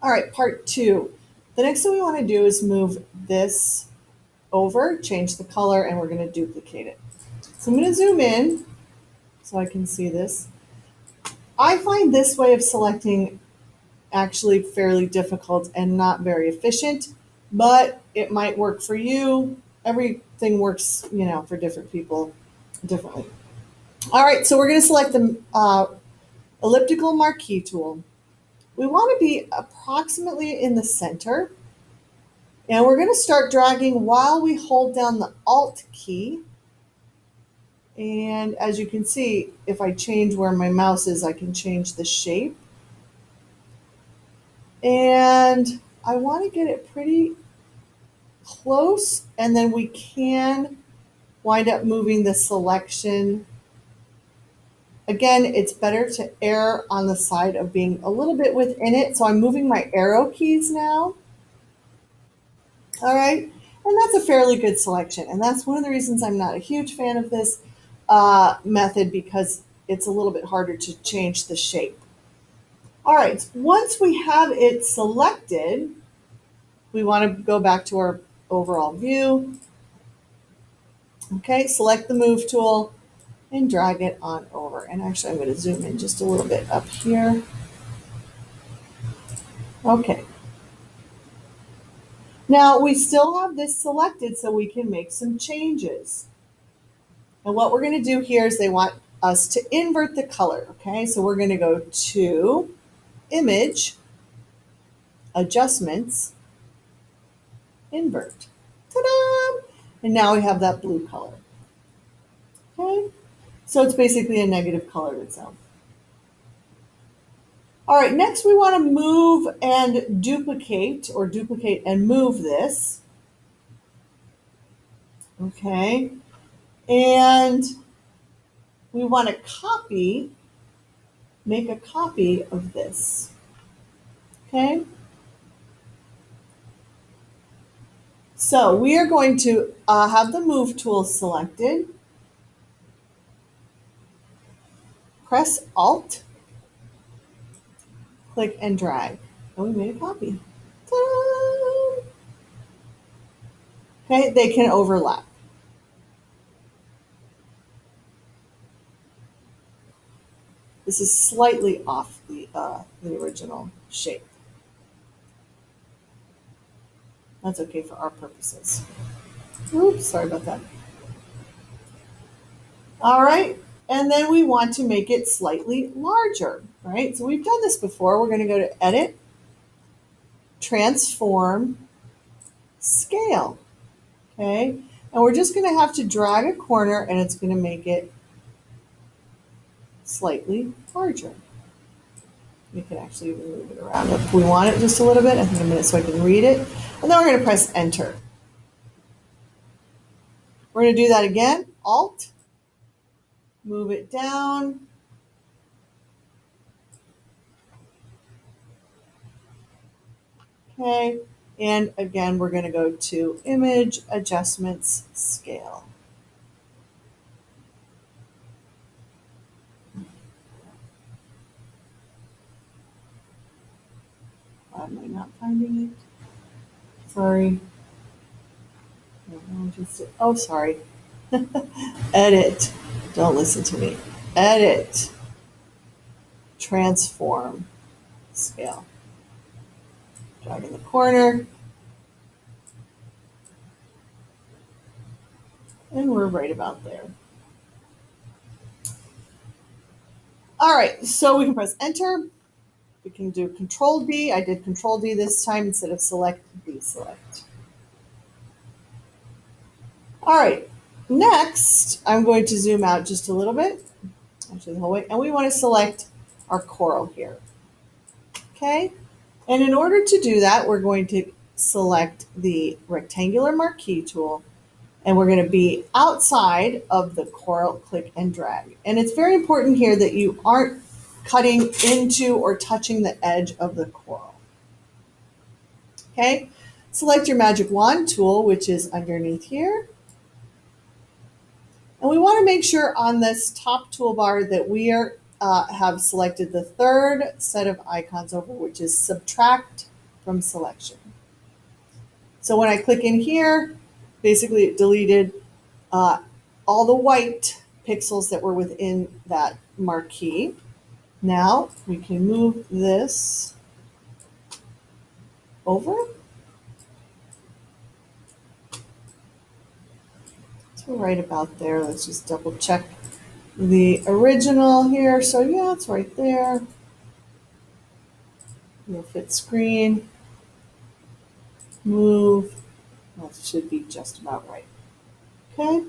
All right, part 2. The next thing we want to do is move this over, change the color, and we're going to duplicate it. So I'm going to zoom in so I can see this. I find this way of selecting actually fairly difficult and not very efficient, but it might work for you. Everything works, for different people differently. All right, so we're going to select the elliptical marquee tool. We want to be approximately in the center, and we're going to start dragging while we hold down the Alt key. And as you can see, if I change where my mouse is, I can change the shape. And I want to get it pretty close, and then we can wind up moving the selection. Again, it's better to err on the side of being a little bit within it. So I'm moving my arrow keys now. All right. And that's a fairly good selection. And that's one of the reasons I'm not a huge fan of this method, because it's a little bit harder to change the shape. All right. Once we have it selected, we want to go back to our overall view. Okay. Select the move tool and drag it on over. And actually, I'm going to zoom in just a little bit up here. Okay. Now we still have this selected, so we can make some changes. And what we're going to do here is they want us to invert the color. Okay, so we're going to go to Image, Adjustments, Invert. Ta-da! And now we have that blue color. Okay, so it's basically a negative color itself. All right, next we want to move and duplicate, or duplicate and move this. Okay, and we want to make a copy of this. Okay, so we are going to have the move tool selected. Press Alt, click and drag, and we made a copy. Ta-da! Okay, they can overlap. This is slightly off the original shape. That's okay for our purposes. Oops, sorry about that. All right, and then we want to make it slightly larger, right? So we've done this before. We're going to go to Edit, Transform, Scale, okay? And we're just going to have to drag a corner, and it's going to make it slightly larger. We can actually even move it around if we want it just a little bit. I think a minute so I can read it. And then we're going to press Enter. We're going to do that again. Alt, move it down. Okay, and again, we're going to go to Image, Adjustments, Scale. Why am I not finding it? Sorry. Oh, sorry. Edit. Don't listen to me. Edit. Transform. Scale. Drag in the corner. And we're right about there. All right, so we can press Enter. We can do Control D. I did Control D this time instead of Select D Select. All right, next I'm going to zoom out just a little bit, actually the whole way, and we want to select our coral here. Okay, and in order to do that, we're going to select the rectangular marquee tool, and we're going to be outside of the coral, click and drag. And it's very important here that you aren't cutting into or touching the edge of the coral. Okay, select your magic wand tool, which is underneath here. And we want to make sure on this top toolbar that we have selected the third set of icons over, which is Subtract from selection. So when I click in here, basically it deleted all the white pixels that were within that marquee. Now we can move this over. So right about there. Let's just double check the original here. So yeah, it's right there. We'll fit screen, move. That should be just about right. Okay.